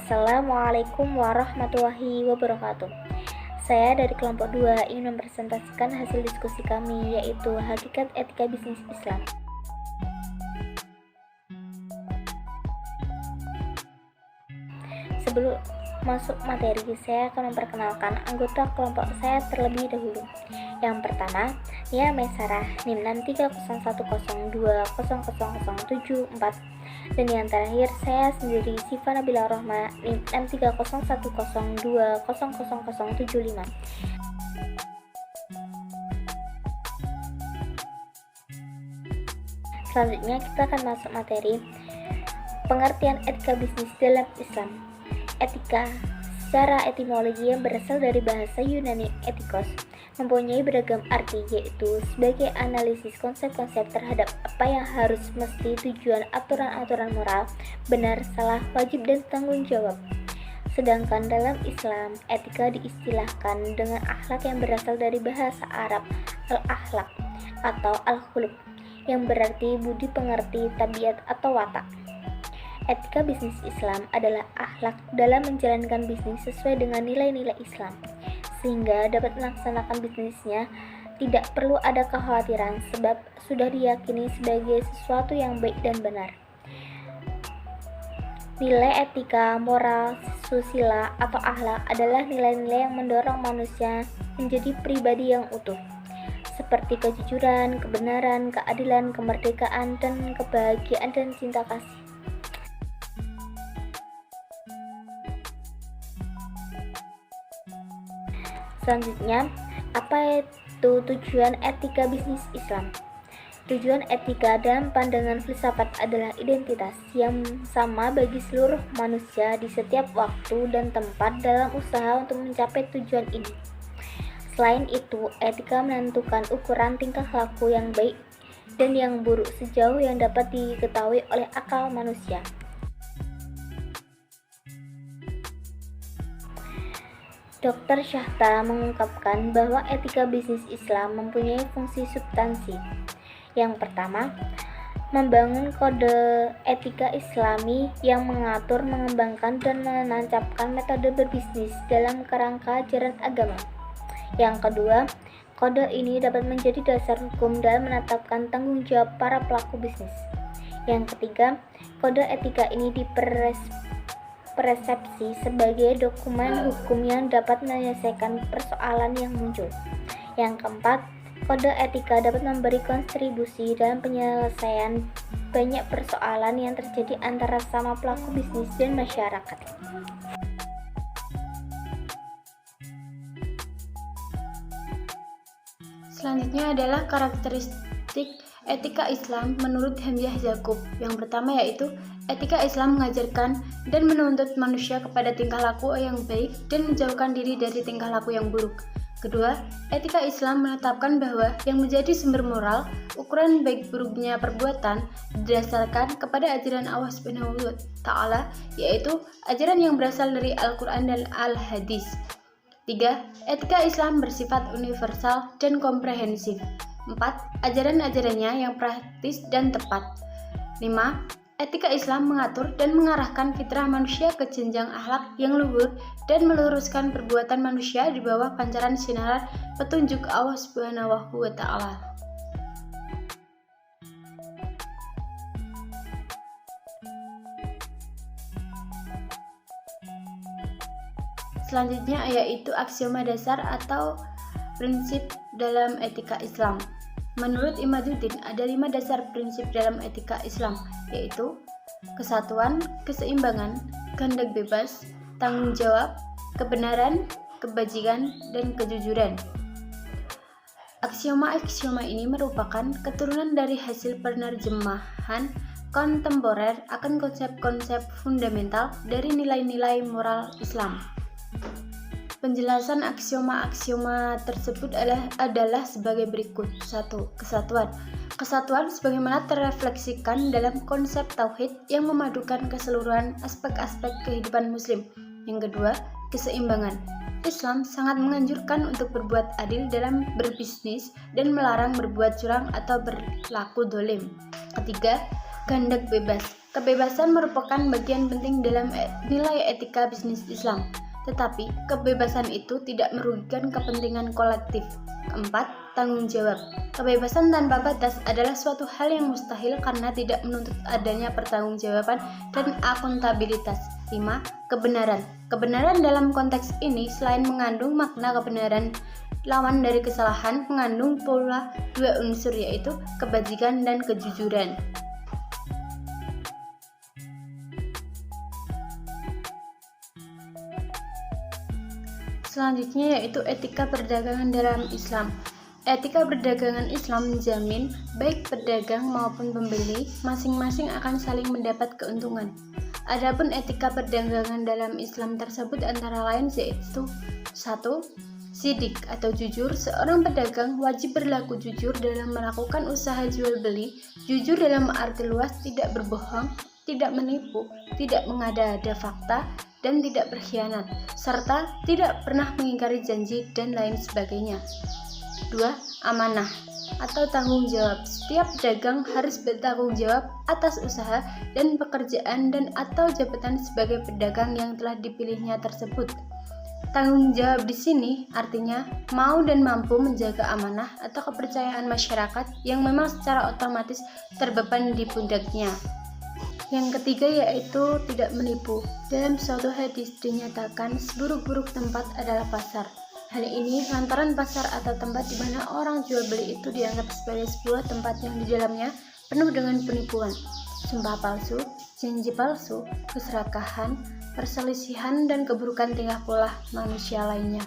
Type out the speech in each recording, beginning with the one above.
Assalamualaikum warahmatullahi wabarakatuh. Saya dari kelompok 2 ingin mempresentasikan hasil diskusi kami, yaitu hakikat etika bisnis Islam. Sebelum masuk materi, saya akan memperkenalkan anggota kelompok saya terlebih dahulu. Yang pertama, Nia Maisarah, NIM 63002000774. Dan yang terakhir, saya sendiri, Siva Nabila Rohma, NIM 63010200075. Selanjutnya kita akan masuk materi pengertian etika bisnis dalam Islam. Etika secara etimologi yang berasal dari bahasa Yunani etikos mempunyai beragam arti, yaitu sebagai analisis konsep-konsep terhadap apa yang harus, mesti, tujuan, aturan-aturan moral, benar, salah, wajib, dan tanggung jawab. Sedangkan dalam Islam, etika diistilahkan dengan akhlak yang berasal dari bahasa Arab al-akhlak atau al-khuluq, yang berarti budi pengerti, tabiat, atau watak. Etika bisnis Islam adalah akhlak dalam menjalankan bisnis sesuai dengan nilai-nilai Islam, sehingga dapat melaksanakan bisnisnya tidak perlu ada kekhawatiran sebab sudah diyakini sebagai sesuatu yang baik dan benar. Nilai etika, moral, susila, atau akhlak adalah nilai-nilai yang mendorong manusia menjadi pribadi yang utuh, seperti kejujuran, kebenaran, keadilan, kemerdekaan, dan kebahagiaan dan cinta kasih. Selanjutnya, apa itu tujuan etika bisnis Islam? Tujuan etika dalam pandangan filsafat adalah identitas yang sama bagi seluruh manusia di setiap waktu dan tempat dalam usaha untuk mencapai tujuan ini. Selain itu, etika menentukan ukuran tingkah laku yang baik dan yang buruk sejauh yang dapat diketahui oleh akal manusia. Dr. Syahta mengungkapkan bahwa etika bisnis Islam mempunyai fungsi substansi. Yang pertama, membangun kode etika Islami yang mengatur, mengembangkan, dan menancapkan metode berbisnis dalam kerangka ajaran agama. Yang kedua, kode ini dapat menjadi dasar hukum dalam menetapkan tanggung jawab para pelaku bisnis. Yang ketiga, kode etika ini persepsi sebagai dokumen hukum yang dapat menyelesaikan persoalan yang muncul. Yang keempat, kode etika dapat memberi kontribusi dalam penyelesaian banyak persoalan yang terjadi antara sama pelaku bisnis dan masyarakat. Selanjutnya adalah karakteristik etika Islam menurut Hamzah Yakub. Yang pertama yaitu etika Islam mengajarkan dan menuntut manusia kepada tingkah laku yang baik dan menjauhkan diri dari tingkah laku yang buruk. Kedua, etika Islam menetapkan bahwa yang menjadi sumber moral, ukuran baik buruknya perbuatan didasarkan kepada ajaran Allah Subhanahu wa Ta'ala, yaitu ajaran yang berasal dari Al-Quran dan Al-Hadis. 3. Etika Islam bersifat universal dan komprehensif. 4. Ajaran-ajarannya yang praktis dan tepat. 5. Etika Islam mengatur dan mengarahkan fitrah manusia ke jenjang akhlak yang luhur dan meluruskan perbuatan manusia di bawah pancaran sinar petunjuk Allah Subhanahu wa Ta'ala. Selanjutnya yaitu aksioma dasar atau prinsip dalam etika Islam. Menurut Imaduddin, ada 5 dasar prinsip dalam etika Islam, yaitu kesatuan, keseimbangan, kehendak bebas, tanggung jawab, kebenaran, kebajikan, dan kejujuran. Aksioma-aksioma ini merupakan keturunan dari hasil penerjemahan kontemporer akan konsep-konsep fundamental dari nilai-nilai moral Islam. Penjelasan aksioma-aksioma tersebut adalah sebagai berikut. 1. Kesatuan. Kesatuan sebagaimana terrefleksikan dalam konsep tauhid yang memadukan keseluruhan aspek-aspek kehidupan muslim. Yang kedua, keseimbangan. Islam sangat menganjurkan untuk berbuat adil dalam berbisnis dan melarang berbuat curang atau berlaku dolim. Ketiga, kehendak bebas. Kebebasan merupakan bagian penting dalam nilai etika bisnis Islam, tetapi kebebasan itu tidak merugikan kepentingan kolektif. Keempat, tanggung jawab. Kebebasan tanpa batas adalah suatu hal yang mustahil karena tidak menuntut adanya pertanggungjawaban dan akuntabilitas. 5. Kebenaran. Kebenaran dalam konteks ini selain mengandung makna kebenaran lawan dari kesalahan, mengandung pula dua unsur yaitu kebajikan dan kejujuran. Selanjutnya yaitu etika perdagangan dalam Islam. Etika perdagangan Islam menjamin baik pedagang maupun pembeli masing-masing akan saling mendapat keuntungan. Adapun etika perdagangan dalam Islam tersebut antara lain yaitu 1. Sidik atau jujur. Seorang pedagang wajib berlaku jujur dalam melakukan usaha jual beli. Jujur dalam arti luas tidak berbohong, tidak menipu, tidak mengada-ada fakta, dan tidak berkhianat, serta tidak pernah mengingkari janji dan lain sebagainya. 2. Amanah atau tanggung jawab. Setiap pedagang harus bertanggung jawab atas usaha dan pekerjaan dan atau jabatan sebagai pedagang yang telah dipilihnya tersebut. Tanggung jawab di sini artinya mau dan mampu menjaga amanah atau kepercayaan masyarakat yang memang secara otomatis terbeban di pundaknya. Yang ketiga yaitu tidak menipu. Dalam suatu hadis dinyatakan seburuk-buruk tempat adalah pasar. Hal ini lantaran pasar atau tempat di mana orang jual beli itu dianggap sebagai sebuah tempat yang di dalamnya penuh dengan penipuan, sumpah palsu, janji palsu, keserakahan, perselisihan, dan keburukan tingkah pola manusia lainnya.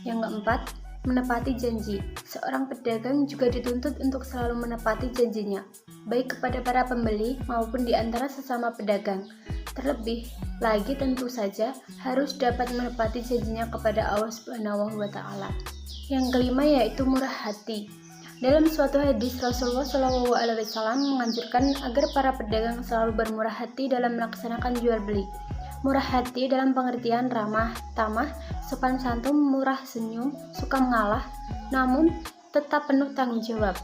Yang keempat, menepati janji. Seorang pedagang juga dituntut untuk selalu menepati janjinya, baik kepada para pembeli maupun di antara sesama pedagang. Terlebih lagi tentu saja harus dapat menepati janjinya kepada Allah Subhanahu wa Ta'ala. Yang kelima yaitu murah hati. Dalam suatu hadis Rasulullah SAW menganjurkan agar para pedagang selalu bermurah hati dalam melaksanakan jual beli. Murah hati dalam pengertian ramah, tamah, sopan santun, murah senyum, suka mengalah, namun tetap penuh tanggung jawab.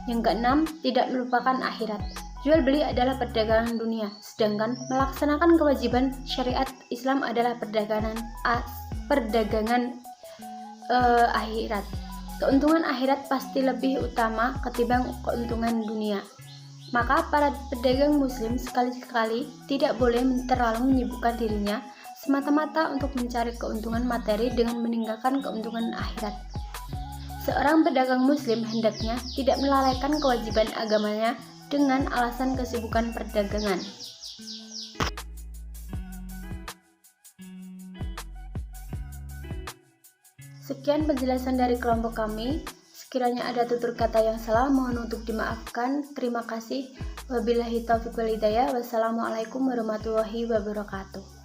Yang keenam, tidak melupakan akhirat. Jual beli adalah perdagangan dunia, sedangkan melaksanakan kewajiban syariat Islam adalah perdagangan akhirat. Keuntungan akhirat pasti lebih utama ketimbang keuntungan dunia. Maka para pedagang muslim sekali-sekali tidak boleh terlalu menyibukkan dirinya semata-mata untuk mencari keuntungan materi dengan meninggalkan keuntungan akhirat. Seorang pedagang muslim hendaknya tidak melalaikan kewajiban agamanya dengan alasan kesibukan perdagangan. Sekian penjelasan dari kelompok kami. Sekiranya ada tutur kata yang salah, mohon untuk dimaafkan. Terima kasih. Wabillahi taufiq wal hidayah. Wassalamualaikum warahmatullahi wabarakatuh.